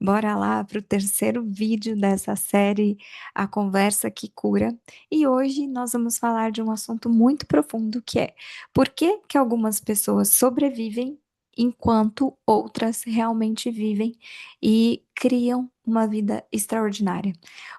Bora lá para o terceiro vídeo dessa série, A Conversa que Cura. E hoje nós vamos falar de um assunto muito profundo que é por que que algumas pessoas sobrevivem enquanto outras realmente vivem e criam uma vida extraordinária.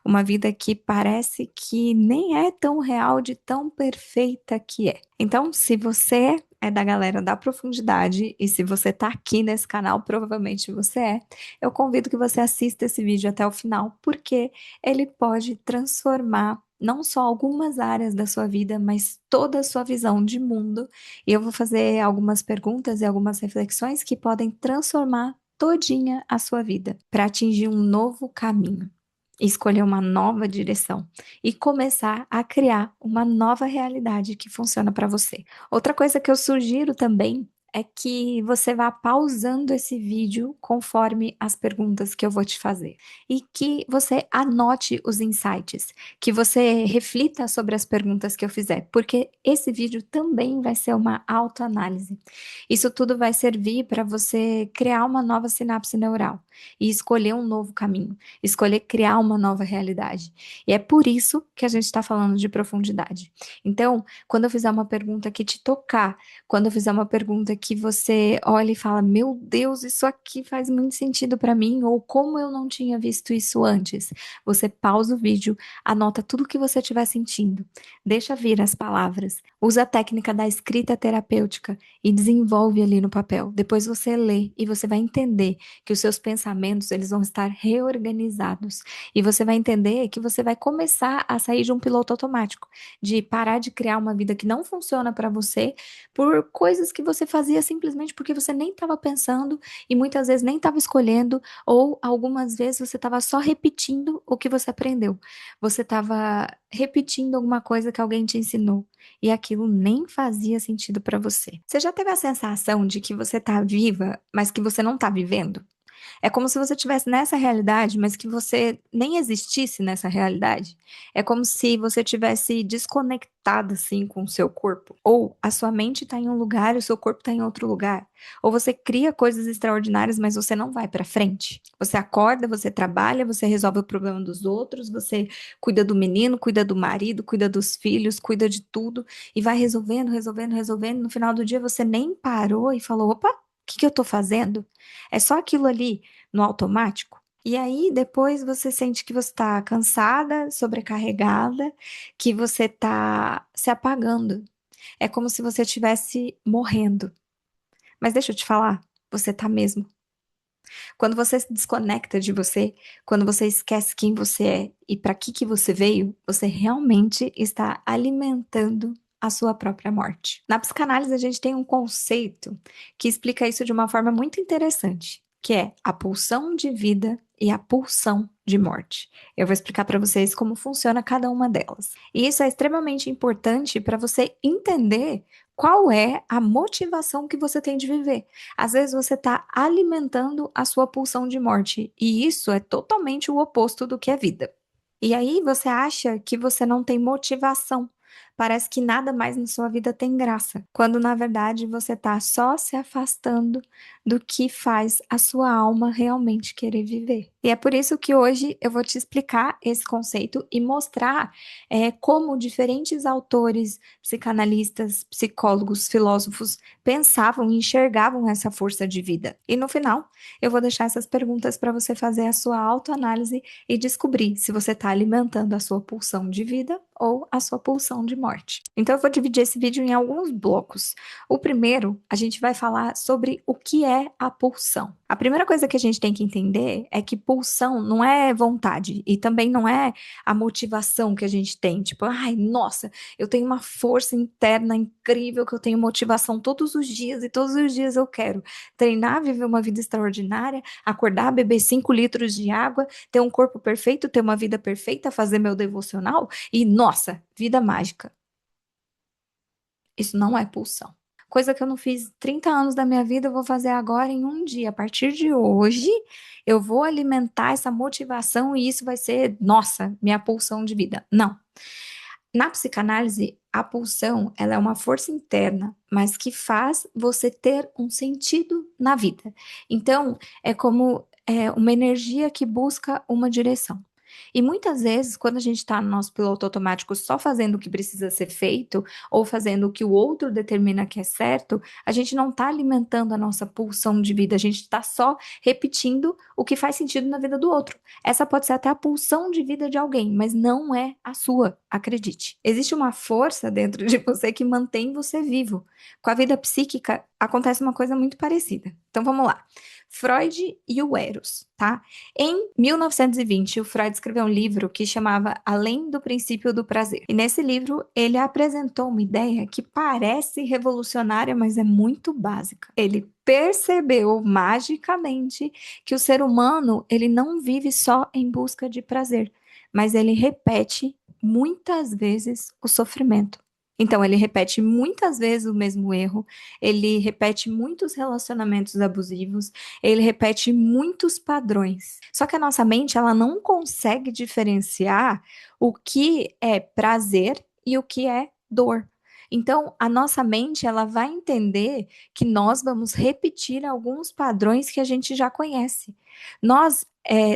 Uma vida que parece que nem é tão real de tão perfeita que é. Então, se você é da galera da profundidade e se você tá aqui nesse canal, provavelmente você é. Eu convido que você assista esse vídeo até o final, porque ele pode transformar não só algumas áreas da sua vida, mas toda a sua visão de mundo. E eu vou fazer algumas perguntas e algumas reflexões que podem transformar todinha a sua vida para atingir um novo caminho. Escolher uma nova direção e começar a criar uma nova realidade que funciona para você. Outra coisa que eu sugiro também é que você vá pausando esse vídeo conforme as perguntas que eu vou te fazer e que você anote os insights, que você reflita sobre as perguntas que eu fizer, porque esse vídeo também vai ser uma autoanálise. Isso tudo vai servir para você criar uma nova sinapse neural e escolher um novo caminho, escolher criar uma nova realidade. E é por isso que a gente está falando de profundidade. Então, quando eu fizer uma pergunta que te tocar, quando eu fizer uma pergunta que você olha e fala, meu Deus, isso aqui faz muito sentido para mim, ou como eu não tinha visto isso antes, você pausa o vídeo, anota tudo o que você estiver sentindo, deixa vir as palavras, usa a técnica da escrita terapêutica e desenvolve ali no papel. Depois você lê e você vai entender que os seus pensamentos, eles vão estar reorganizados e você vai entender que você vai começar a sair de um piloto automático, de parar de criar uma vida que não funciona para você por coisas que você fazia simplesmente porque você nem estava pensando e muitas vezes nem estava escolhendo, ou algumas vezes você estava só repetindo o que você aprendeu. Você estava repetindo alguma coisa que alguém te ensinou e aquilo nem fazia sentido para você. Você já teve a sensação de que você está viva, mas que você não está vivendo? É como se você estivesse nessa realidade, mas que você nem existisse nessa realidade. É como se você tivesse desconectado assim com o seu corpo. Ou a sua mente está em um lugar e o seu corpo está em outro lugar. Ou você cria coisas extraordinárias, mas você não vai para frente. Você acorda, você trabalha, você resolve o problema dos outros, você cuida do menino, cuida do marido, cuida dos filhos, cuida de tudo e vai resolvendo, resolvendo, resolvendo. No final do dia você nem parou e falou: opa, o que que eu estou fazendo? É só aquilo ali no automático. E aí, depois você sente que você está cansada, sobrecarregada, que você está se apagando. É como se você estivesse morrendo. Mas deixa eu te falar, você tá mesmo. Quando você se desconecta de você, quando você esquece quem você é e para que você veio, você realmente está alimentando a sua própria morte. Na psicanálise, a gente tem um conceito que explica isso de uma forma muito interessante, que é a pulsão de vida e a pulsão de morte. Eu vou explicar para vocês como funciona cada uma delas. E isso é extremamente importante para você entender qual é a motivação que você tem de viver. Às vezes você está alimentando a sua pulsão de morte, e isso é totalmente o oposto do que é vida. E aí você acha que você não tem motivação. Parece que nada mais na sua vida tem graça, quando na verdade você está só se afastando do que faz a sua alma realmente querer viver. E é por isso que hoje eu vou te explicar esse conceito e mostrar como diferentes autores, psicanalistas, psicólogos, filósofos pensavam e enxergavam essa força de vida. E no final, eu vou deixar essas perguntas para você fazer a sua autoanálise e descobrir se você está alimentando a sua pulsão de vida ou a sua pulsão de morte. Então, eu vou dividir esse vídeo em alguns blocos. O primeiro, a gente vai falar sobre o que é a pulsão. A primeira coisa que a gente tem que entender é que pulsão não é vontade e também não é a motivação que a gente tem. Tipo, ai, nossa, eu tenho uma força interna incrível que eu tenho motivação todos os dias e todos os dias eu quero treinar, viver uma vida extraordinária, acordar, beber 5 litros de água, ter um corpo perfeito, ter uma vida perfeita, fazer meu devocional e, nossa, vida mágica. Isso não é pulsão. Coisa que eu não fiz 30 anos da minha vida, eu vou fazer agora em um dia. A partir de hoje, eu vou alimentar essa motivação e isso vai ser, nossa, minha pulsão de vida. Não. Na psicanálise, a pulsão, ela é uma força interna, mas que faz você ter um sentido na vida. Então, é como uma energia que busca uma direção. E muitas vezes, quando a gente está no nosso piloto automático só fazendo o que precisa ser feito, ou fazendo o que o outro determina que é certo, a gente não está alimentando a nossa pulsão de vida, a gente está só repetindo o que faz sentido na vida do outro. Essa pode ser até a pulsão de vida de alguém, mas não é a sua, acredite. Existe uma força dentro de você que mantém você vivo. Com a vida psíquica, acontece uma coisa muito parecida. Então vamos lá. Freud e o Eros, tá? Em 1920, o Freud escreveu um livro que chamava Além do Princípio do Prazer. E nesse livro, ele apresentou uma ideia que parece revolucionária, mas é muito básica. Ele percebeu magicamente que o ser humano, ele não vive só em busca de prazer, mas ele repete muitas vezes o sofrimento. Então, ele repete muitas vezes o mesmo erro, ele repete muitos relacionamentos abusivos, ele repete muitos padrões. Só que a nossa mente, ela não consegue diferenciar o que é prazer e o que é dor. Então, a nossa mente, ela vai entender que nós vamos repetir alguns padrões que a gente já conhece. Nós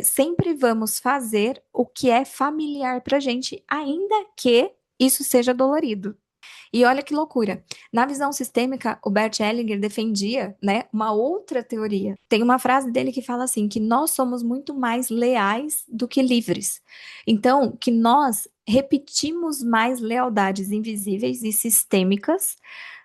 sempre vamos fazer o que é familiar para a gente, ainda que isso seja dolorido. E olha que loucura. Na visão sistêmica, o Bert Hellinger defendia, né, uma outra teoria. Tem uma frase dele que fala assim, que nós somos muito mais leais do que livres. Então, que nós repetimos mais lealdades invisíveis e sistêmicas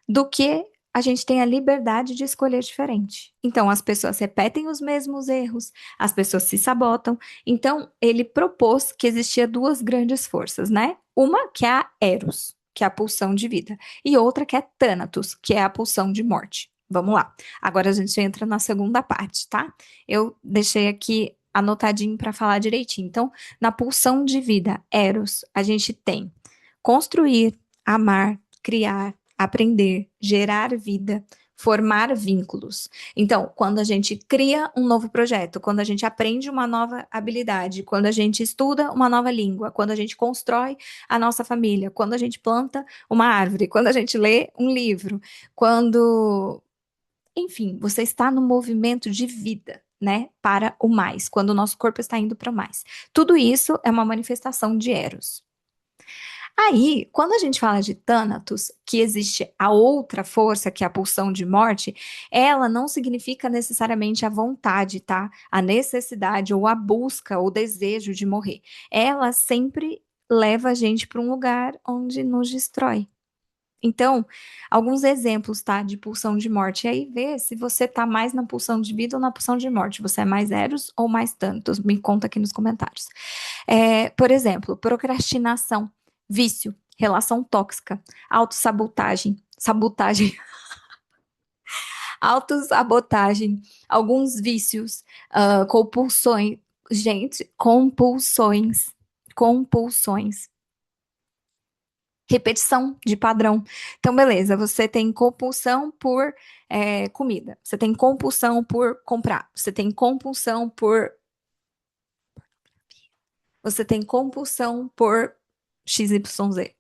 do que a gente tem a liberdade de escolher diferente. Então, as pessoas repetem os mesmos erros, as pessoas se sabotam. Então, ele propôs que existia duas grandes forças, né? Uma que é a Eros, que é a pulsão de vida, e outra que é Thanatos, que é a pulsão de morte. Vamos lá. Agora a gente entra na segunda parte, tá? Eu deixei aqui anotadinho para falar direitinho. Então, na pulsão de vida, Eros, a gente tem construir, amar, criar, aprender, gerar vida, formar vínculos. Então, quando a gente cria um novo projeto, quando a gente aprende uma nova habilidade, quando a gente estuda uma nova língua, quando a gente constrói a nossa família, quando a gente planta uma árvore, quando a gente lê um livro, quando, enfim, você está no movimento de vida. Né, para o mais, quando o nosso corpo está indo para o mais. Tudo isso é uma manifestação de Eros. Aí, quando a gente fala de Thanatos, que existe a outra força, que é a pulsão de morte, ela não significa necessariamente a vontade, tá? A necessidade ou a busca ou desejo de morrer. Ela sempre leva a gente para um lugar onde nos destrói. Então, alguns exemplos, tá, de pulsão de morte. E aí vê se você tá mais na pulsão de vida ou na pulsão de morte. Você é mais Eros ou mais Thanatos? Me conta aqui nos comentários. Por exemplo, procrastinação, vício, relação tóxica, autossabotagem, sabotagem, autossabotagem, alguns vícios, compulsões, gente, compulsões, repetição de padrão. Então, beleza, você tem compulsão por comida, você tem compulsão por comprar, você tem compulsão por. Você tem compulsão por XYZ.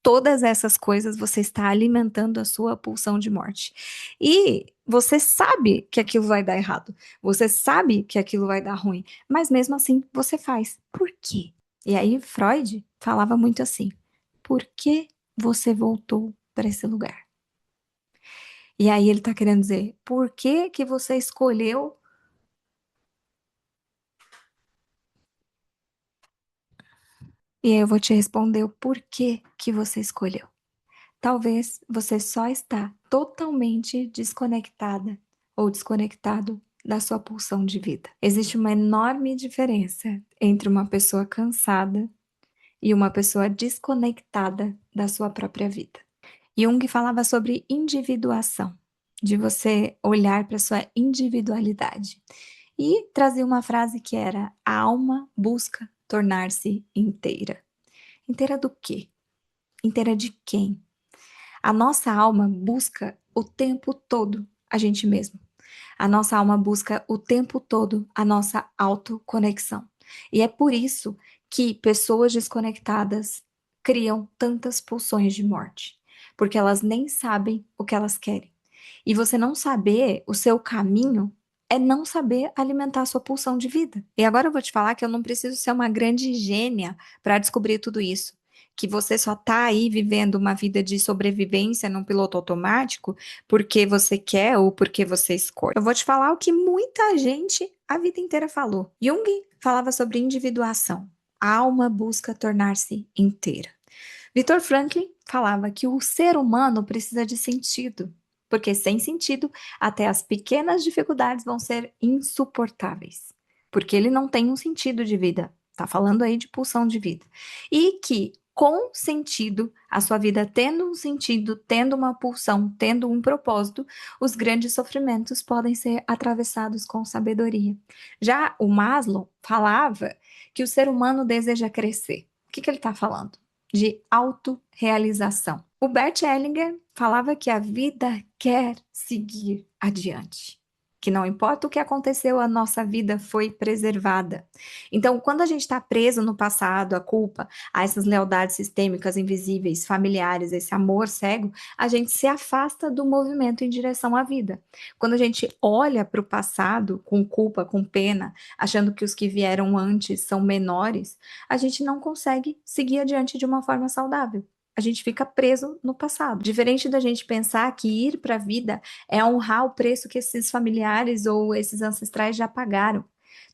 Todas essas coisas você está alimentando a sua pulsão de morte. E você sabe que aquilo vai dar errado. Você sabe que aquilo vai dar ruim. Mas mesmo assim, você faz. Por quê? E aí, Freud falava muito assim: por que você voltou para esse lugar? E aí, ele está querendo dizer: por que que você escolheu? E aí, eu vou te responder o porquê que você escolheu. Talvez você só está totalmente desconectada ou desconectado da sua pulsão de vida. Existe uma enorme diferença entre uma pessoa cansada e uma pessoa desconectada da sua própria vida. Jung falava sobre individuação, de você olhar para sua individualidade. E trazia uma frase que era: a alma busca tornar-se inteira. Inteira do quê? Inteira de quem? A nossa alma busca o tempo todo a gente mesmo. A nossa alma busca o tempo todo a nossa autoconexão. E é por isso que pessoas desconectadas criam tantas pulsões de morte, porque elas nem sabem o que elas querem. E você não saber o seu caminho é não saber alimentar a sua pulsão de vida. E agora eu vou te falar que eu não preciso ser uma grande gênia para descobrir tudo isso. Que você só tá aí vivendo uma vida de sobrevivência num piloto automático porque você quer ou porque você escolhe. Eu vou te falar o que muita gente a vida inteira falou. Jung falava sobre individuação. A alma busca tornar-se inteira. Viktor Frankl falava que o ser humano precisa de sentido, porque sem sentido, até as pequenas dificuldades vão ser insuportáveis, porque ele não tem um sentido de vida. Tá falando aí de pulsão de vida. E que com sentido, a sua vida tendo um sentido, tendo uma pulsão, tendo um propósito, os grandes sofrimentos podem ser atravessados com sabedoria. Já o Maslow falava que o ser humano deseja crescer. O que que ele está falando? De autorrealização. O Bert Hellinger falava que a vida quer seguir adiante. Que não importa o que aconteceu, a nossa vida foi preservada. Então, quando a gente está preso no passado, a culpa, a essas lealdades sistêmicas invisíveis, familiares, esse amor cego, a gente se afasta do movimento em direção à vida. Quando a gente olha para o passado com culpa, com pena, achando que os que vieram antes são menores, a gente não consegue seguir adiante de uma forma saudável. A gente fica preso no passado. Diferente da gente pensar que ir para a vida é honrar o preço que esses familiares ou esses ancestrais já pagaram.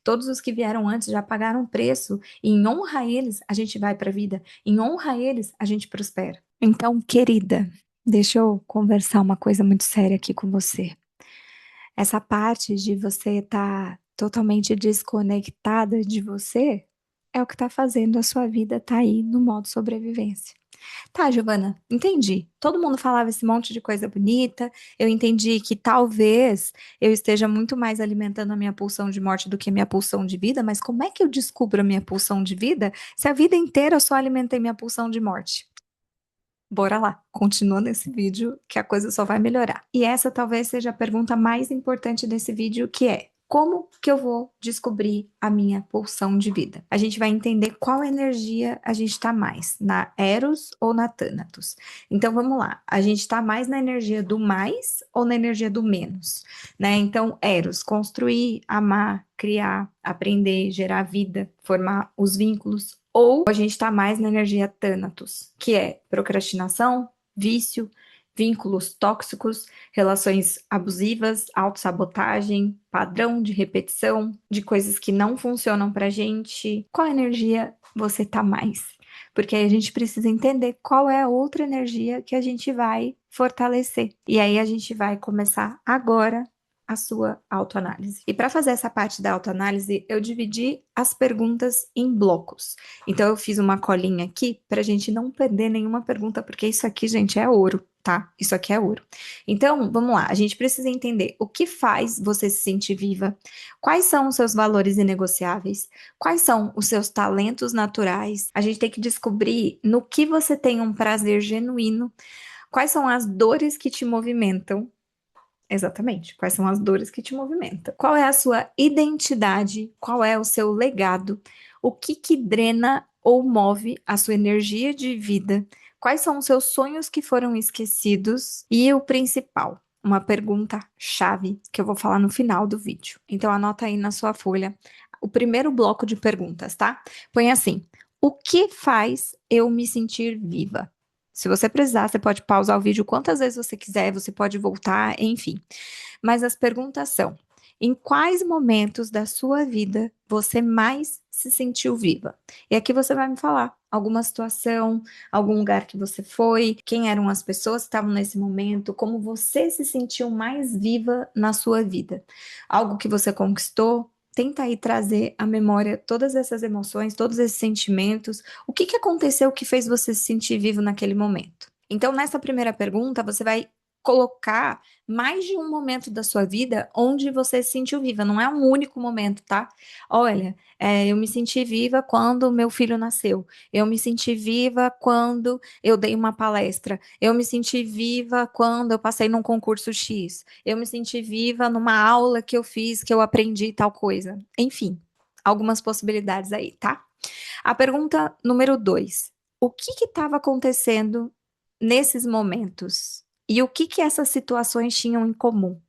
Todos os que vieram antes já pagaram preço, e em honra a eles, a gente vai para a vida. Em honra a eles, a gente prospera. Então, querida, deixa eu conversar uma coisa muito séria aqui com você. Essa parte de você estar totalmente desconectada de você é o que está fazendo a sua vida estar aí no modo sobrevivência. Tá, Giovana, entendi. Todo mundo falava esse monte de coisa bonita. Eu entendi que talvez eu esteja muito mais alimentando a minha pulsão de morte do que a minha pulsão de vida, mas como é que eu descubro a minha pulsão de vida se a vida inteira eu só alimentei minha pulsão de morte? Bora lá, continua nesse vídeo que a coisa só vai melhorar. E essa talvez seja a pergunta mais importante desse vídeo, que é: como que eu vou descobrir a minha pulsão de vida? A gente vai entender qual energia a gente está mais, na Eros ou na Thanatos. Então vamos lá, a gente está mais na energia do mais ou na energia do menos, né? Então, Eros, construir, amar, criar, aprender, gerar vida, formar os vínculos. Ou a gente está mais na energia Thanatos, que é procrastinação, vício, vínculos tóxicos, relações abusivas, autossabotagem, padrão de repetição, de coisas que não funcionam pra gente. Qual energia você tá mais? Porque aí a gente precisa entender qual é a outra energia que a gente vai fortalecer. E aí a gente vai começar agora a sua autoanálise. E para fazer essa parte da autoanálise, eu dividi as perguntas em blocos. Então eu fiz uma colinha aqui para a gente não perder nenhuma pergunta, porque isso aqui, gente, é ouro, tá? Isso aqui é ouro. Então, vamos lá. A gente precisa entender o que faz você se sentir viva, quais são os seus valores inegociáveis, quais são os seus talentos naturais. A gente tem que descobrir no que você tem um prazer genuíno, quais são as dores que te movimentam. Exatamente. Quais são as dores que te movimentam? Qual é a sua identidade? Qual é o seu legado? O que que drena ou move a sua energia de vida? Quais são os seus sonhos que foram esquecidos? E o principal, uma pergunta chave que eu vou falar no final do vídeo. Então anota aí na sua folha o primeiro bloco de perguntas, tá? Põe assim: o que faz eu me sentir viva? Se você precisar, você pode pausar o vídeo quantas vezes você quiser, você pode voltar, enfim. Mas as perguntas são: em quais momentos da sua vida você mais se sentiu viva? E aqui você vai me falar alguma situação, algum lugar que você foi, quem eram as pessoas que estavam nesse momento, como você se sentiu mais viva na sua vida. Algo que você conquistou. Tenta aí trazer à memória todas essas emoções, todos esses sentimentos. O que que aconteceu que fez você se sentir vivo naquele momento? Então, nessa primeira pergunta, você vai colocar mais de um momento da sua vida onde você se sentiu viva. Não é um único momento, tá? Olha, eu me senti viva quando meu filho nasceu. Eu me senti viva quando eu dei uma palestra. Eu me senti viva quando eu passei num concurso X. Eu me senti viva numa aula que eu fiz, que eu aprendi tal coisa. Enfim, algumas possibilidades aí, tá? A pergunta número 2. O que estava acontecendo nesses momentos? E o que que essas situações tinham em comum?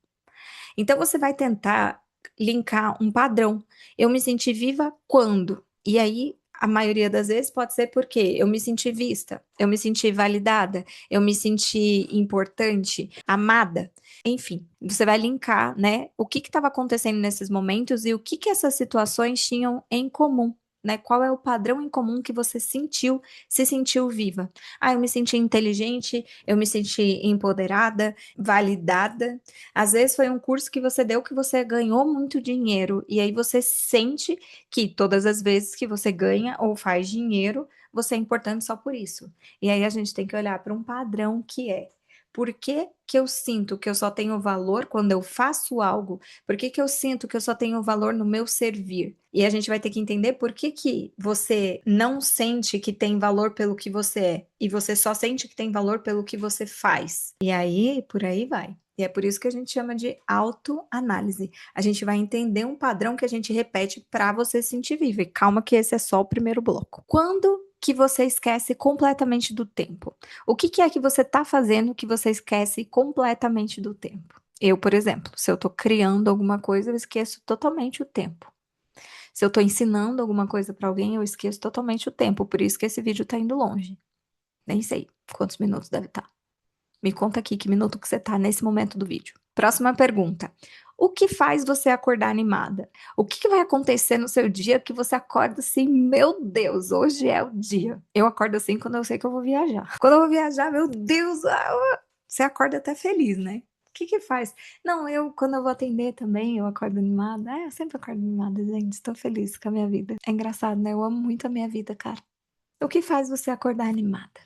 Então você vai tentar linkar um padrão. Eu me senti viva quando? E aí, a maioria das vezes pode ser porque eu me senti vista, eu me senti validada, eu me senti importante, amada. Enfim, você vai linkar, né, o que estava acontecendo nesses momentos e o que que essas situações tinham em comum. Né? Qual é o padrão em comum que você sentiu, se sentiu viva? Ah, eu me senti inteligente, eu me senti empoderada, validada. Às vezes foi um curso que você deu que você ganhou muito dinheiro, e aí você sente que todas as vezes que você ganha ou faz dinheiro, você é importante só por isso. E aí a gente tem que olhar para um padrão que é. Por que que eu sinto que eu só tenho valor quando eu faço algo? Por que que eu sinto que eu só tenho valor no meu servir? E a gente vai ter que entender por que que você não sente que tem valor pelo que você é, e você só sente que tem valor pelo que você faz. E aí, por aí vai. E é por isso que a gente chama de autoanálise. A gente vai entender um padrão que a gente repete para você se sentir vivo. E calma que esse é só o primeiro bloco. Quando que você esquece completamente do tempo? O que que é que você está fazendo que você esquece completamente do tempo? Eu, por exemplo, se eu estou criando alguma coisa, eu esqueço totalmente o tempo. Se eu estou ensinando alguma coisa para alguém, eu esqueço totalmente o tempo. Por isso que esse vídeo está indo longe. Nem sei quantos minutos deve estar. Me conta aqui que minuto que você está nesse momento do vídeo. Próxima pergunta. O que faz você acordar animada? O que que vai acontecer no seu dia que você acorda assim, meu Deus, hoje é o dia. Eu acordo assim quando eu sei que eu vou viajar. Quando eu vou viajar, meu Deus, você acorda até feliz, né? O que que faz? Não, quando eu vou atender também, eu acordo animada. Eu sempre acordo animada, gente. Estou feliz com a minha vida. É engraçado, né? Eu amo muito a minha vida, cara. O que faz você acordar animada?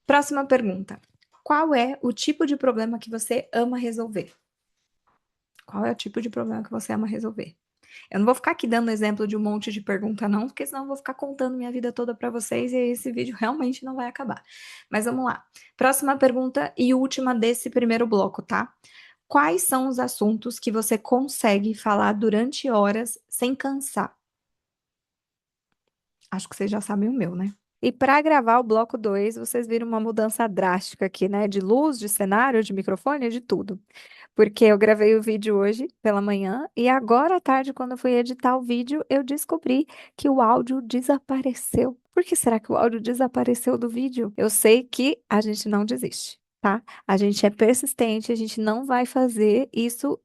Próxima pergunta. Qual é o tipo de problema que você ama resolver? Qual é o tipo de problema que você ama resolver? Eu não vou ficar aqui dando exemplo de um monte de pergunta, não, porque senão eu vou ficar contando minha vida toda para vocês e aí esse vídeo realmente não vai acabar. Mas vamos lá. Próxima pergunta e última desse primeiro bloco, tá? Quais são os assuntos que você consegue falar durante horas sem cansar? Acho que vocês já sabem o meu, né? E para gravar o bloco 2, vocês viram uma mudança drástica aqui, né? De luz, de cenário, de microfone, de tudo. Porque eu gravei o vídeo hoje pela manhã e agora à tarde, quando eu fui editar o vídeo, eu descobri que o áudio desapareceu. Por que será que o áudio desapareceu do vídeo? Eu sei que a gente não desiste, tá? A gente é persistente, a gente não vai fazer isso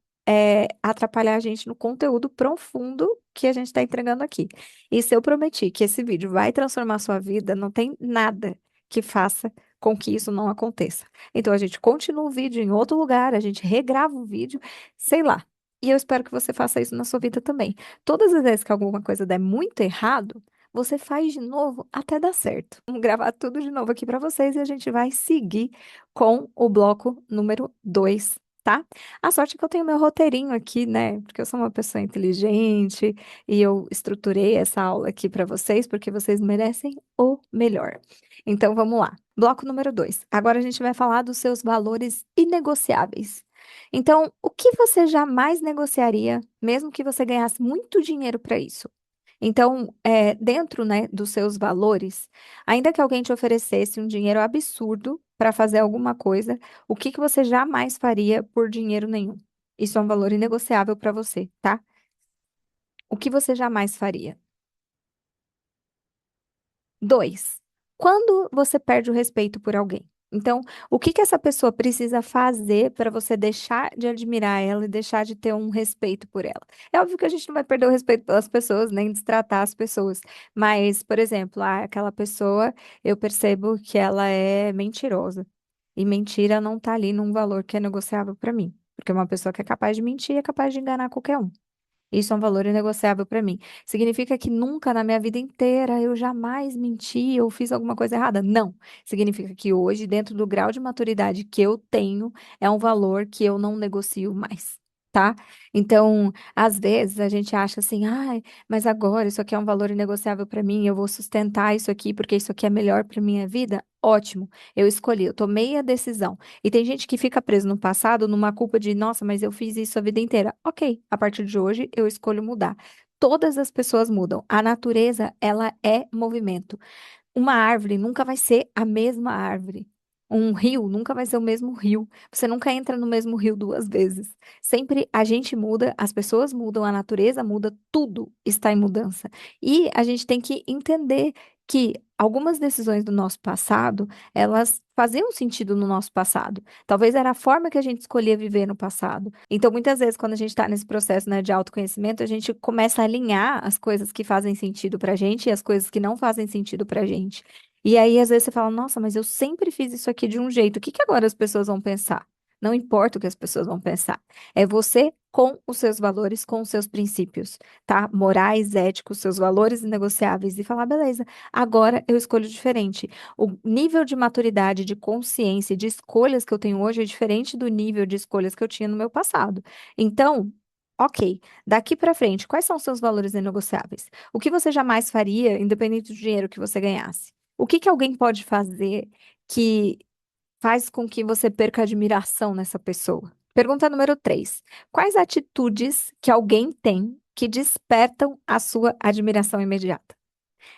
atrapalhar a gente no conteúdo profundo que a gente está entregando aqui. E se eu prometi que esse vídeo vai transformar a sua vida, não tem nada que faça com que isso não aconteça. Então a gente continua o vídeo em outro lugar, a gente regrava o vídeo, sei lá. E eu espero que você faça isso na sua vida também. Todas as vezes que alguma coisa der muito errado, você faz de novo até dar certo. Vamos gravar tudo de novo aqui para vocês e a gente vai seguir com o bloco número 2. Tá? A sorte é que eu tenho meu roteirinho aqui, né? Porque eu sou uma pessoa inteligente e eu estruturei essa aula aqui para vocês, porque vocês merecem o melhor. Então vamos lá. Bloco número 2. Agora a gente vai falar dos seus valores inegociáveis. Então, o que você jamais negociaria, mesmo que você ganhasse muito dinheiro para isso? Então, dentro, né, dos seus valores, ainda que alguém te oferecesse um dinheiro absurdo para fazer alguma coisa, o que que você jamais faria por dinheiro nenhum? Isso é um valor inegociável para você, tá? O que você jamais faria? 2, quando você perde o respeito por alguém? Então, o que que essa pessoa precisa fazer para você deixar de admirar ela e deixar de ter um respeito por ela? É óbvio que a gente não vai perder o respeito pelas pessoas, nem destratar as pessoas, mas, por exemplo, aquela pessoa, eu percebo que ela é mentirosa. E mentira não tá ali num valor que é negociável para mim, porque uma pessoa que é capaz de mentir é capaz de enganar qualquer um. Isso é um valor inegociável para mim. Significa que nunca na minha vida inteira eu jamais menti ou fiz alguma coisa errada? Não. Significa que hoje, dentro do grau de maturidade que eu tenho, é um valor que eu não negocio mais. Tá? Então, às vezes a gente acha assim, ai, mas agora isso aqui é um valor inegociável para mim, eu vou sustentar isso aqui porque isso aqui é melhor para minha vida. Ótimo, eu escolhi, eu tomei a decisão. E tem gente que fica preso no passado numa culpa de, nossa, mas eu fiz isso a vida inteira. Ok, a partir de hoje eu escolho mudar. Todas as pessoas mudam. A natureza, ela é movimento. Uma árvore nunca vai ser a mesma árvore. Um rio nunca vai ser o mesmo rio. Você nunca entra no mesmo rio duas vezes. Sempre a gente muda, as pessoas mudam, a natureza muda, tudo está em mudança. E a gente tem que entender que algumas decisões do nosso passado, elas faziam sentido no nosso passado. Talvez era a forma que a gente escolhia viver no passado. Então, muitas vezes, quando a gente está nesse processo, né, de autoconhecimento, a gente começa a alinhar as coisas que fazem sentido pra gente e as coisas que não fazem sentido pra gente. E aí, às vezes, você fala, nossa, mas eu sempre fiz isso aqui de um jeito. O que que agora as pessoas vão pensar? Não importa o que as pessoas vão pensar. É você com os seus valores, com os seus princípios, tá? Morais, éticos, seus valores inegociáveis. E falar, beleza, agora eu escolho diferente. O nível de maturidade, de consciência, e de escolhas que eu tenho hoje é diferente do nível de escolhas que eu tinha no meu passado. Então, ok, daqui para frente, quais são os seus valores inegociáveis? O que você jamais faria, independente do dinheiro que você ganhasse? O que que alguém pode fazer que faz com que você perca admiração nessa pessoa? Pergunta número 3. Quais atitudes que alguém tem que despertam a sua admiração imediata?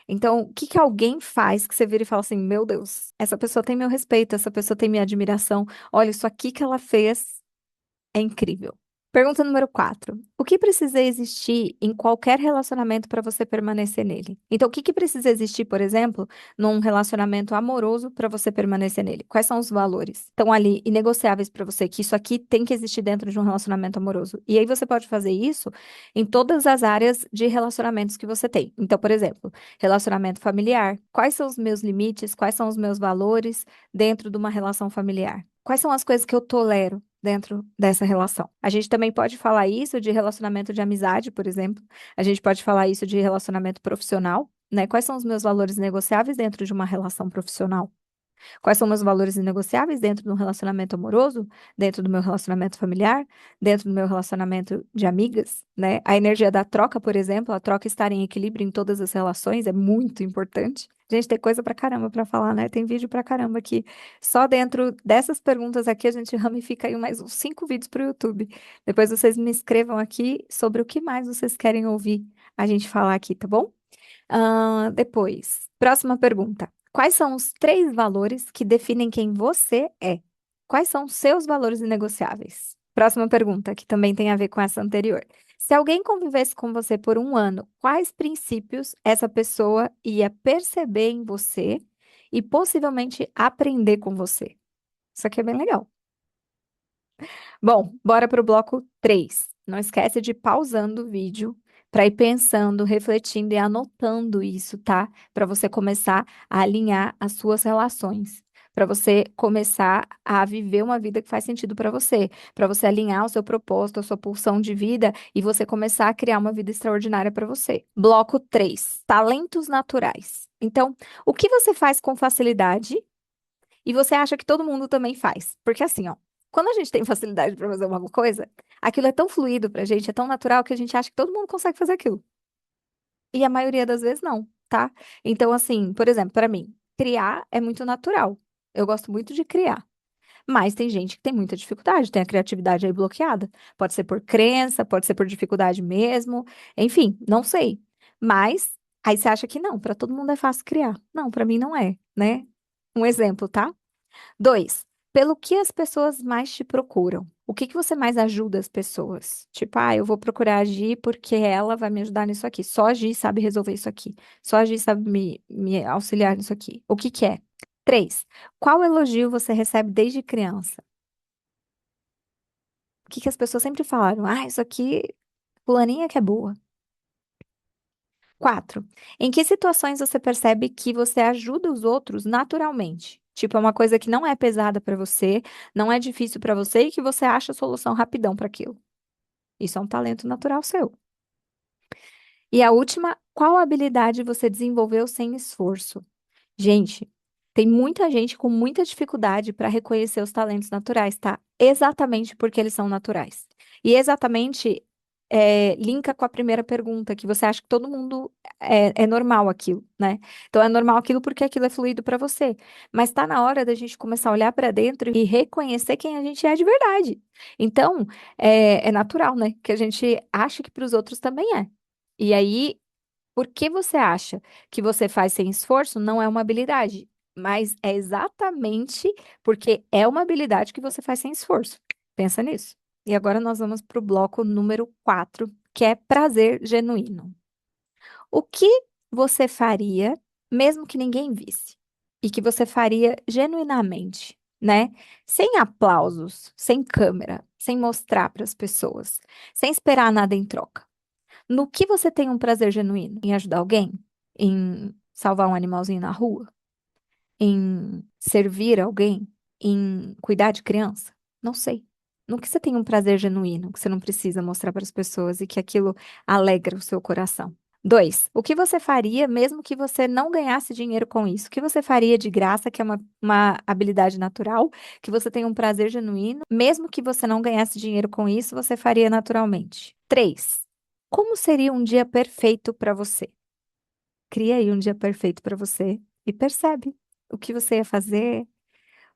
Então, o que que alguém faz que você vira e fala assim: Meu Deus, essa pessoa tem meu respeito, essa pessoa tem minha admiração. Olha, isso aqui que ela fez é incrível. Pergunta número 4. O que precisa existir em qualquer relacionamento para você permanecer nele? Então, o que que precisa existir, por exemplo, num relacionamento amoroso para você permanecer nele? Quais são os valores? Estão ali inegociáveis para você, que isso aqui tem que existir dentro de um relacionamento amoroso. E aí você pode fazer isso em todas as áreas de relacionamentos que você tem. Então, por exemplo, relacionamento familiar. Quais são os meus limites? Quais são os meus valores dentro de uma relação familiar? Quais são as coisas que eu tolero dentro dessa relação? A gente também pode falar isso de relacionamento de amizade, por exemplo. A gente pode falar isso de relacionamento profissional, né? Quais são os meus valores negociáveis dentro de uma relação profissional? Quais são meus valores inegociáveis dentro de um relacionamento amoroso, dentro do meu relacionamento familiar, dentro do meu relacionamento de amigas, né? A energia da troca, por exemplo, a troca estar em equilíbrio em todas as relações é muito importante. Gente, tem coisa pra caramba pra falar, né? Tem vídeo pra caramba aqui. Só dentro dessas perguntas aqui, a gente ramifica aí mais uns 5 vídeos pro YouTube. Depois vocês me escrevam aqui sobre o que mais vocês querem ouvir a gente falar aqui, tá bom? Depois, próxima pergunta. Quais são os 3 valores que definem quem você é? Quais são os seus valores inegociáveis? Próxima pergunta, que também tem a ver com essa anterior. Se alguém convivesse com você por um ano, quais princípios essa pessoa ia perceber em você e possivelmente aprender com você? Isso aqui é bem legal. Bom, bora para o bloco 3. Não esquece de ir pausando o vídeo para ir pensando, refletindo e anotando isso, tá? Para você começar a alinhar as suas relações, para você começar a viver uma vida que faz sentido para você alinhar o seu propósito, a sua pulsão de vida e você começar a criar uma vida extraordinária para você. Bloco 3, talentos naturais. Então, o que você faz com facilidade e você acha que todo mundo também faz? Porque assim, ó, quando a gente tem facilidade para fazer alguma coisa, aquilo é tão fluido pra gente, é tão natural que a gente acha que todo mundo consegue fazer aquilo. E a maioria das vezes não, tá? Então, assim, por exemplo, para mim, criar é muito natural. Eu gosto muito de criar. Mas tem gente que tem muita dificuldade, tem a criatividade aí bloqueada. Pode ser por crença, pode ser por dificuldade mesmo. Enfim, não sei. Mas aí você acha que não, para todo mundo é fácil criar. Não, para mim não é, né? Um exemplo, tá? 2, pelo que as pessoas mais te procuram? O que que você mais ajuda as pessoas? Tipo, eu vou procurar agir porque ela vai me ajudar nisso aqui. Só agir sabe resolver isso aqui. Só agir sabe me auxiliar nisso aqui. O que que é? 3, qual elogio você recebe desde criança? O que que as pessoas sempre falaram? Isso aqui, fulaninha que é boa. 4, em que situações você percebe que você ajuda os outros naturalmente? Tipo, é uma coisa que não é pesada pra você, não é difícil pra você e que você acha a solução rapidão pra aquilo. Isso é um talento natural seu. E a última, qual habilidade você desenvolveu sem esforço? Gente, tem muita gente com muita dificuldade para reconhecer os talentos naturais, tá? Exatamente porque eles são naturais. E exatamente linka com a primeira pergunta, que você acha que todo mundo é normal aquilo, né? Então é normal aquilo porque aquilo é fluido para você. Mas tá na hora da gente começar a olhar para dentro e reconhecer quem a gente é de verdade. Então, é natural, né? Que a gente acha que para os outros também é. E aí, por que você acha que você faz sem esforço não é uma habilidade? Mas é exatamente porque é uma habilidade que você faz sem esforço. Pensa nisso. E agora nós vamos para o bloco número 4, que é prazer genuíno. O que você faria mesmo que ninguém visse? E que você faria genuinamente, né? Sem aplausos, sem câmera, sem mostrar para as pessoas, sem esperar nada em troca. No que você tem um prazer genuíno? Em ajudar alguém? Em salvar um animalzinho na rua? Em servir alguém? Em cuidar de criança? Não sei. No que você tem um prazer genuíno, que você não precisa mostrar para as pessoas e que aquilo alegra o seu coração? Dois, o que você faria mesmo que você não ganhasse dinheiro com isso? O que você faria de graça, que é uma habilidade natural, que você tem um prazer genuíno, mesmo que você não ganhasse dinheiro com isso, você faria naturalmente? Três, como seria um dia perfeito para você? Cria aí um dia perfeito para você e percebe o que você ia fazer,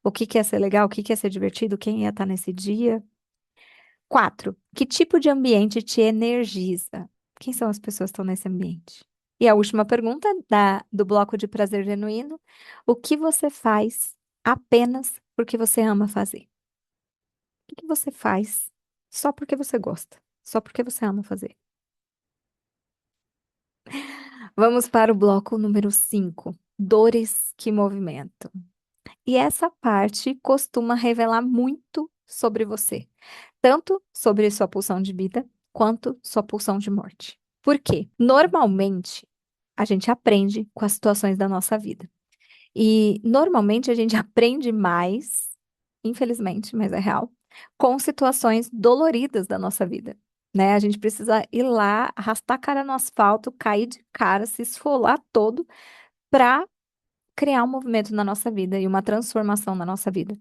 o que que ia ser legal, o que que ia ser divertido, quem ia estar nesse dia. Quatro, que tipo de ambiente te energiza? Quem são as pessoas que estão nesse ambiente? E a última pergunta do bloco de prazer genuíno: o que você faz apenas porque você ama fazer? O que você faz só porque você gosta? Só porque você ama fazer? Vamos para o bloco número 5: dores que movimentam. E essa parte costuma revelar muito sobre você, tanto sobre sua pulsão de vida quanto sua pulsão de morte. Por quê? Normalmente, a gente aprende com as situações da nossa vida. E normalmente a gente aprende mais, infelizmente, mas é real, com situações doloridas da nossa vida. Né? A gente precisa ir lá, arrastar a cara no asfalto, cair de cara, se esfolar todo para criar um movimento na nossa vida e uma transformação na nossa vida,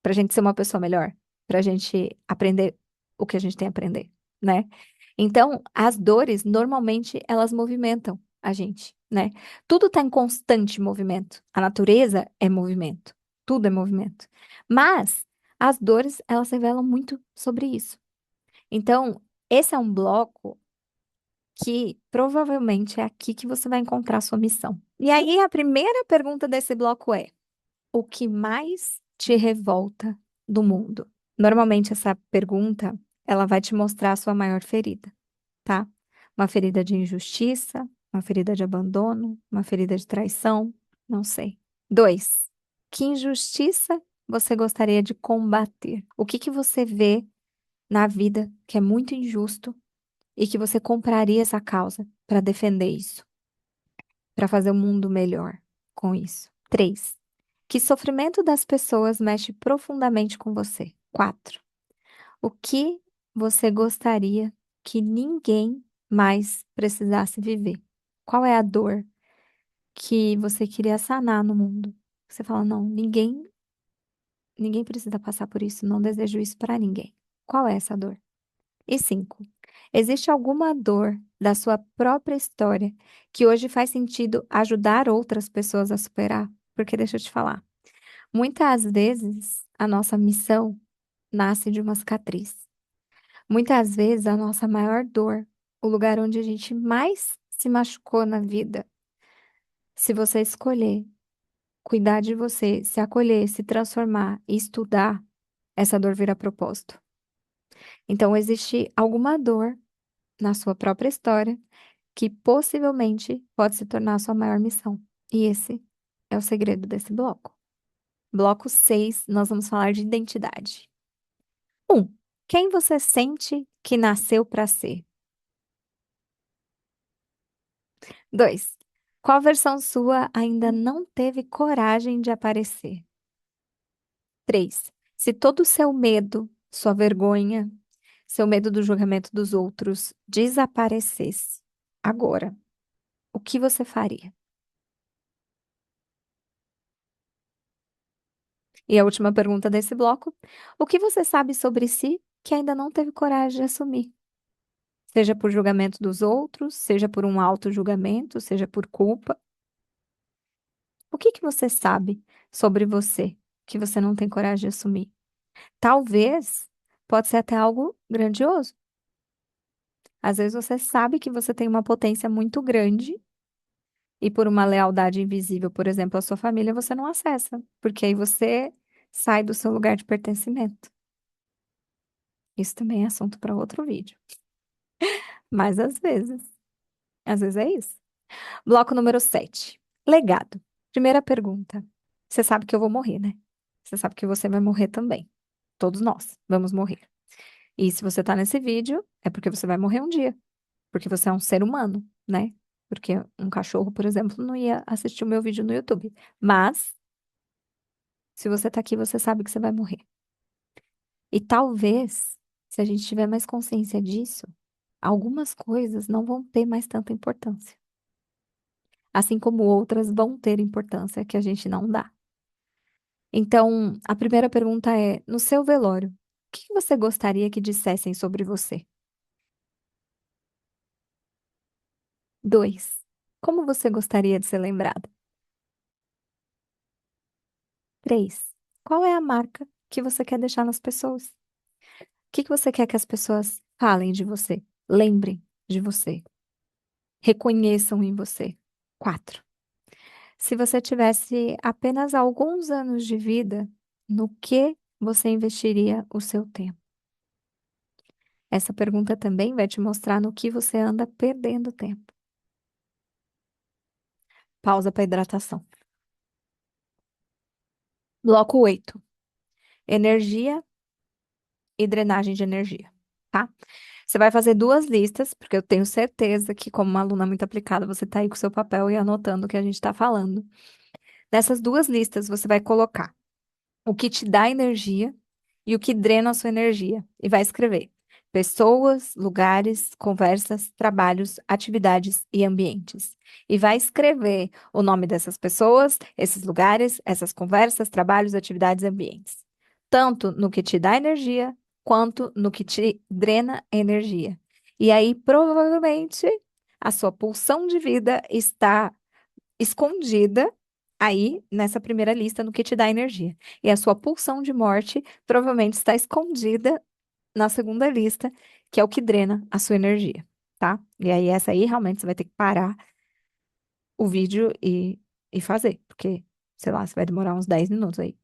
para a gente ser uma pessoa melhor, para a gente aprender o que a gente tem a aprender, né? Então, as dores, normalmente, elas movimentam a gente, né? Tudo está em constante movimento. A natureza é movimento. Tudo é movimento. Mas as dores, elas revelam muito sobre isso. Então, esse é um bloco que provavelmente é aqui que você vai encontrar a sua missão. E aí, a primeira pergunta desse bloco é: o que mais te revolta do mundo? Normalmente essa pergunta, ela vai te mostrar a sua maior ferida, tá? Uma ferida de injustiça, uma ferida de abandono, uma ferida de traição, não sei. Dois, que injustiça você gostaria de combater? O que que você vê na vida que é muito injusto e que você compraria essa causa para defender isso, para fazer o mundo melhor com isso? Três, que sofrimento das pessoas mexe profundamente com você? Quatro, o que você gostaria que ninguém mais precisasse viver? Qual é a dor que você queria sanar no mundo? Você fala, não, ninguém precisa passar por isso, não desejo isso para ninguém. Qual é essa dor? E cinco, existe alguma dor da sua própria história que hoje faz sentido ajudar outras pessoas a superar? Porque deixa eu te falar, muitas vezes a nossa missão nasce de uma cicatriz. Muitas vezes a nossa maior dor, o lugar onde a gente mais se machucou na vida, se você escolher cuidar de você, se acolher, se transformar e estudar, essa dor vira propósito. Então, existe alguma dor na sua própria história que possivelmente pode se tornar a sua maior missão. E esse é o segredo desse bloco. Bloco 6, nós vamos falar de identidade. Um, quem você sente que nasceu para ser? Dois, qual versão sua ainda não teve coragem de aparecer? Três, se todo o seu medo, sua vergonha, seu medo do julgamento dos outros desaparecesse agora, o que você faria? E a última pergunta desse bloco: o que você sabe sobre si que ainda não teve coragem de assumir? Seja por julgamento dos outros, seja por um auto-julgamento, seja por culpa. O que que você sabe sobre você que você não tem coragem de assumir? Talvez pode ser até algo grandioso. Às vezes você sabe que você tem uma potência muito grande E por uma lealdade invisível, por exemplo, à sua família, você não acessa, porque aí você sai do seu lugar de pertencimento. Isso também é assunto para outro vídeo. Mas às vezes é isso. Bloco número 7. Legado. Primeira pergunta. Você sabe que eu vou morrer, né? Você sabe que você vai morrer também. Todos nós vamos morrer. E se você tá nesse vídeo, é porque você vai morrer um dia. Porque você é um ser humano, né? Porque um cachorro, por exemplo, não ia assistir o meu vídeo no YouTube. Mas, se você tá aqui, você sabe que você vai morrer. E talvez, se a gente tiver mais consciência disso, algumas coisas não vão ter mais tanta importância. Assim como outras vão ter importância que a gente não dá. Então, a primeira pergunta é: no seu velório, o que você gostaria que dissessem sobre você? 2. Como você gostaria de ser lembrado? 3. Qual é a marca que você quer deixar nas pessoas? O que você quer que as pessoas falem de você, lembrem de você, reconheçam em você? 4. Se você tivesse apenas alguns anos de vida, no que você investiria o seu tempo? Essa pergunta também vai te mostrar no que você anda perdendo tempo. Pausa para hidratação. Bloco 8. Energia e drenagem de energia, tá? Você vai fazer duas listas, porque eu tenho certeza que, como uma aluna muito aplicada, você tá aí com o seu papel e anotando o que a gente está falando. Nessas duas listas, você vai colocar o que te dá energia e o que drena a sua energia. E vai escrever pessoas, lugares, conversas, trabalhos, atividades e ambientes. E vai escrever o nome dessas pessoas, esses lugares, essas conversas, trabalhos, atividades e ambientes. Tanto no que te dá energia, quanto no que te drena energia. E aí, provavelmente, a sua pulsão de vida está escondida aí nessa primeira lista no que te dá energia. E a sua pulsão de morte provavelmente está escondida na segunda lista, que é o que drena a sua energia, tá? E aí essa aí realmente você vai ter que parar o vídeo e fazer, porque, sei lá, você vai demorar uns 10 minutos aí.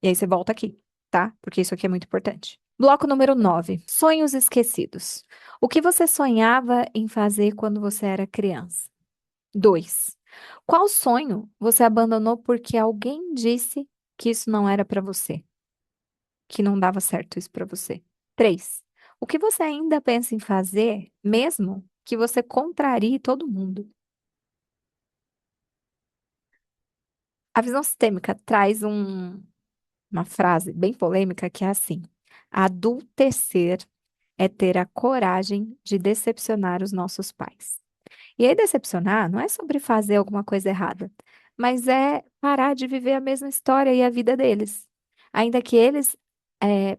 E aí você volta aqui, tá? Porque isso aqui é muito importante. Bloco número 9. Sonhos esquecidos. O que você sonhava em fazer quando você era criança? 2. Qual sonho você abandonou porque alguém disse que isso não era para você, que não dava certo isso para você? 3. O que você ainda pensa em fazer, mesmo que você contrarie todo mundo? A visão sistêmica traz uma frase bem polêmica que é assim: adultecer é ter a coragem de decepcionar os nossos pais. E aí, decepcionar não é sobre fazer alguma coisa errada, mas é parar de viver a mesma história e a vida deles. Ainda que eles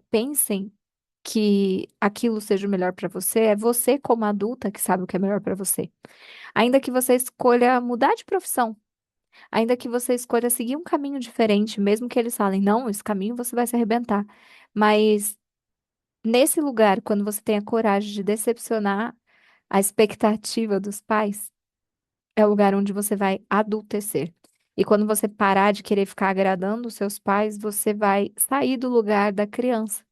pensem que aquilo seja o melhor para você, é você, como adulta, que sabe o que é melhor para você. Ainda que você escolha mudar de profissão, ainda que você escolha seguir um caminho diferente, mesmo que eles falem, não, esse caminho você vai se arrebentar. Mas nesse lugar, quando você tem a coragem de decepcionar a expectativa dos pais, é o lugar onde você vai adultecer. E quando você parar de querer ficar agradando os seus pais, você vai sair do lugar da criança,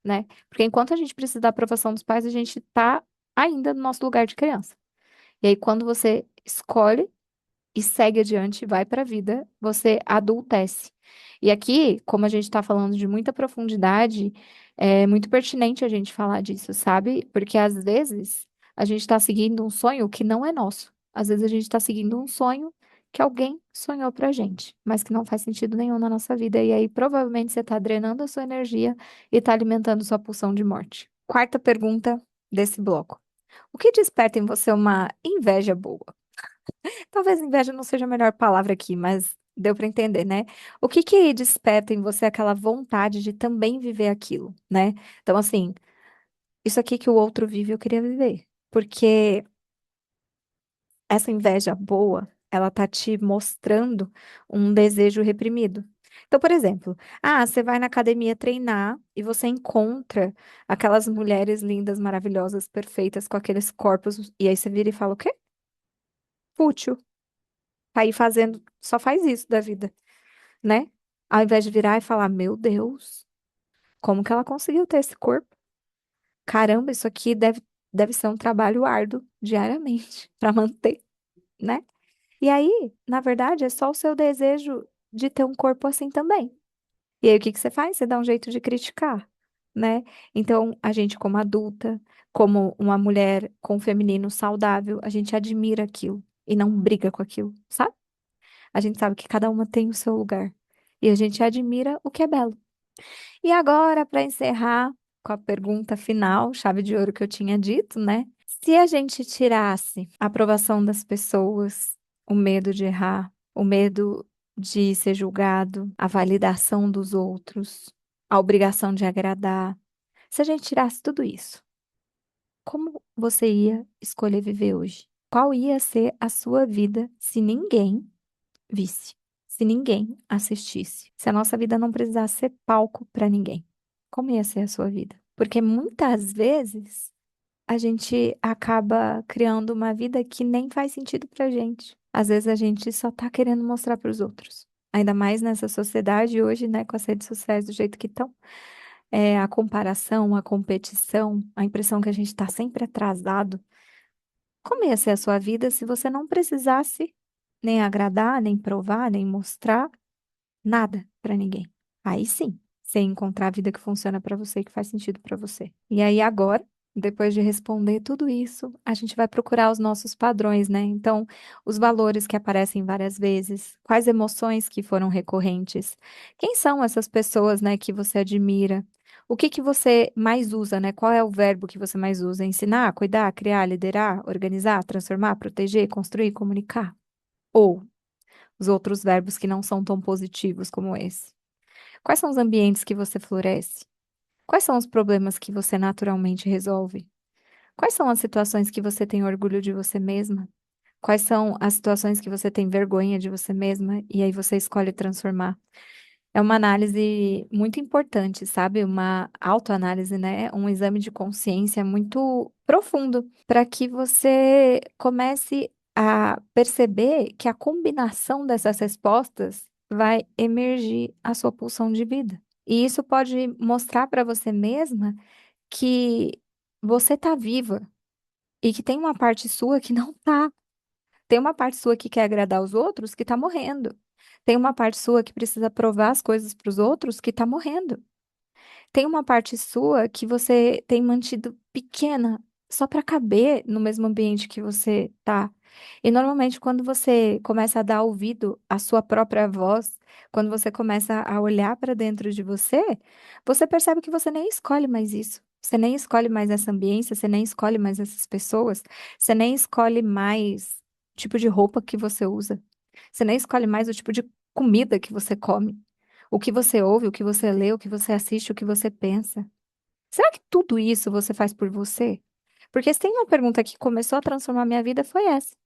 né? Porque enquanto a gente precisa da aprovação dos pais, a gente tá ainda no nosso lugar de criança. E aí, quando você escolhe e segue adiante, vai para a vida, você adultece. E aqui, como a gente está falando de muita profundidade, é muito pertinente a gente falar disso, sabe? Porque às vezes a gente está seguindo um sonho que não é nosso. Às vezes a gente está seguindo um sonho que alguém sonhou pra gente, mas que não faz sentido nenhum na nossa vida. E aí, provavelmente, você está drenando a sua energia e está alimentando sua pulsão de morte. Quarta pergunta desse bloco. O que desperta em você uma inveja boa? Talvez inveja não seja a melhor palavra aqui, mas deu para entender, né? O que que desperta em você aquela vontade de também viver aquilo, né? Então, assim, isso aqui que o outro vive, eu queria viver. Porque essa inveja boa, ela tá te mostrando um desejo reprimido. Então, por exemplo, você vai na academia treinar e você encontra aquelas mulheres lindas, maravilhosas, perfeitas, com aqueles corpos, e aí você vira e fala o quê? Fútil. Tá aí fazendo, só faz isso da vida, né? Ao invés de virar e falar, meu Deus, como que ela conseguiu ter esse corpo? Caramba, isso aqui deve ser um trabalho árduo diariamente para manter, né? E aí, na verdade, é só o seu desejo de ter um corpo assim também. E aí, o que que você faz? Você dá um jeito de criticar, né? Então, a gente, como adulta, como uma mulher com um feminino saudável, a gente admira aquilo e não briga com aquilo, sabe? A gente sabe que cada uma tem o seu lugar. E a gente admira o que é belo. E agora, para encerrar com a pergunta final, chave de ouro que eu tinha dito, né? Se a gente tirasse a aprovação das pessoas, o medo de errar, o medo de ser julgado, a validação dos outros, a obrigação de agradar, se a gente tirasse tudo isso, como você ia escolher viver hoje? Qual ia ser a sua vida se ninguém visse, se ninguém assistisse, se a nossa vida não precisasse ser palco para ninguém? Como ia ser a sua vida? Porque muitas vezes a gente acaba criando uma vida que nem faz sentido pra gente. Às vezes a gente só tá querendo mostrar para os outros. Ainda mais nessa sociedade hoje, né, com as redes sociais do jeito que estão. É, a comparação, a competição, a impressão que a gente tá sempre atrasado. Como ia ser a sua vida se você não precisasse nem agradar, nem provar, nem mostrar nada pra ninguém? Aí sim, você encontrar a vida que funciona pra você e que faz sentido pra você. E aí agora, depois de responder tudo isso, a gente vai procurar os nossos padrões, né? Então, os valores que aparecem várias vezes, quais emoções que foram recorrentes, quem são essas pessoas, né, que você admira? O que que você mais usa, né? Qual é o verbo que você mais usa? Ensinar, cuidar, criar, liderar, organizar, transformar, proteger, construir, comunicar? Ou os outros verbos que não são tão positivos como esse? Quais são os ambientes que você floresce? Quais são os problemas que você naturalmente resolve? Quais são as situações que você tem orgulho de você mesma? Quais são as situações que você tem vergonha de você mesma e aí você escolhe transformar? É uma análise muito importante, sabe? Uma autoanálise, né? Um exame de consciência muito profundo para que você comece a perceber que a combinação dessas respostas vai emergir a sua pulsão de vida. E isso pode mostrar para você mesma que você tá viva e que tem uma parte sua que não tá. Tem uma parte sua que quer agradar os outros que tá morrendo. Tem uma parte sua que precisa provar as coisas para os outros que tá morrendo. Tem uma parte sua que você tem mantido pequena só para caber no mesmo ambiente que você tá. E normalmente quando você começa a dar ouvido à sua própria voz, quando você começa a olhar para dentro de você, você percebe que você nem escolhe mais isso. Você nem escolhe mais essa ambiência, você nem escolhe mais essas pessoas, você nem escolhe mais o tipo de roupa que você usa. Você nem escolhe mais o tipo de comida que você come. O que você ouve, o que você lê, o que você assiste, o que você pensa. Será que tudo isso você faz por você? Porque se tem uma pergunta que começou a transformar minha vida foi essa.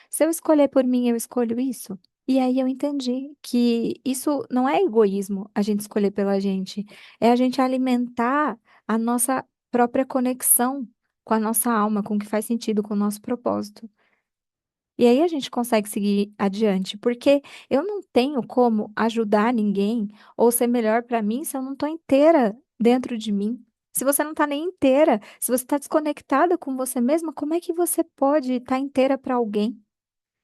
Se eu escolher por mim, eu escolho isso? E aí eu entendi que isso não é egoísmo, a gente escolher pela gente. É a gente alimentar a nossa própria conexão com a nossa alma, com o que faz sentido com o nosso propósito. E aí a gente consegue seguir adiante, porque eu não tenho como ajudar ninguém ou ser melhor para mim se eu não estou inteira dentro de mim. Se você não está nem inteira, se você está desconectada com você mesma, como é que você pode estar inteira para alguém?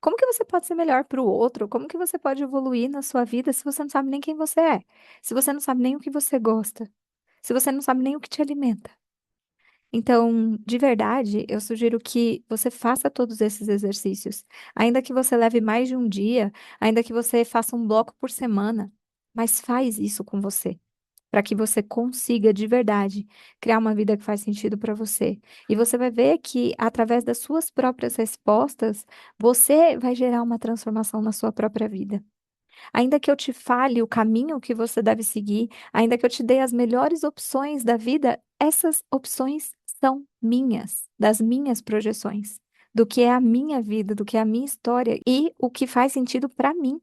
Como que você pode ser melhor para o outro? Como que você pode evoluir na sua vida se você não sabe nem quem você é? Se você não sabe nem o que você gosta? Se você não sabe nem o que te alimenta? Então, de verdade, eu sugiro que você faça todos esses exercícios. Ainda que você leve mais de um dia, ainda que você faça um bloco por semana, mas faz isso com você, para que você consiga de verdade criar uma vida que faz sentido para você. E você vai ver que através das suas próprias respostas, você vai gerar uma transformação na sua própria vida. Ainda que eu te fale o caminho que você deve seguir, ainda que eu te dê as melhores opções da vida, essas opções são minhas, das minhas projeções, do que é a minha vida, do que é a minha história e o que faz sentido para mim.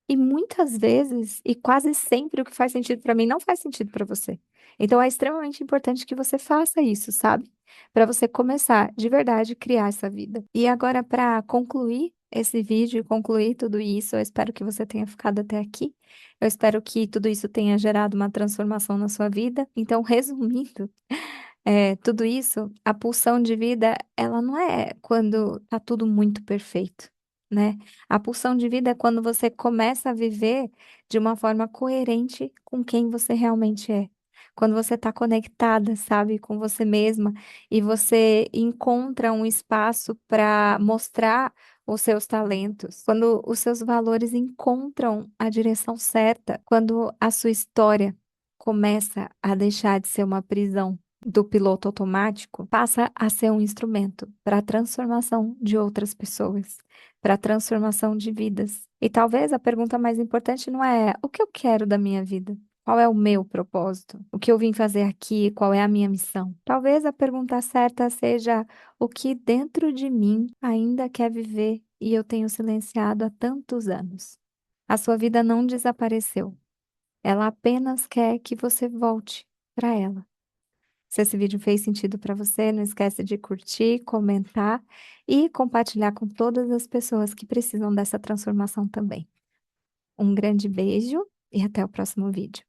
E muitas vezes, e quase sempre, o que faz sentido para mim não faz sentido para você. Então é extremamente importante que você faça isso, sabe? Para você começar de verdade a criar essa vida. E agora, para concluir, esse vídeo e concluir tudo isso. Eu espero que você tenha ficado até aqui. Eu espero que tudo isso tenha gerado uma transformação na sua vida. Então, resumindo, tudo isso, a pulsão de vida, ela não é quando tá tudo muito perfeito, né? A pulsão de vida é quando você começa a viver de uma forma coerente com quem você realmente é. Quando você está conectada, sabe, com você mesma e você encontra um espaço para mostrar os seus talentos, quando os seus valores encontram a direção certa, quando a sua história começa a deixar de ser uma prisão do piloto automático, passa a ser um instrumento para a transformação de outras pessoas, para a transformação de vidas. E talvez a pergunta mais importante não é o que eu quero da minha vida? Qual é o meu propósito? O que eu vim fazer aqui? Qual é a minha missão? Talvez a pergunta certa seja o que dentro de mim ainda quer viver e eu tenho silenciado há tantos anos. A sua vida não desapareceu. Ela apenas quer que você volte para ela. Se esse vídeo fez sentido para você, não esquece de curtir, comentar e compartilhar com todas as pessoas que precisam dessa transformação também. Um grande beijo e até o próximo vídeo.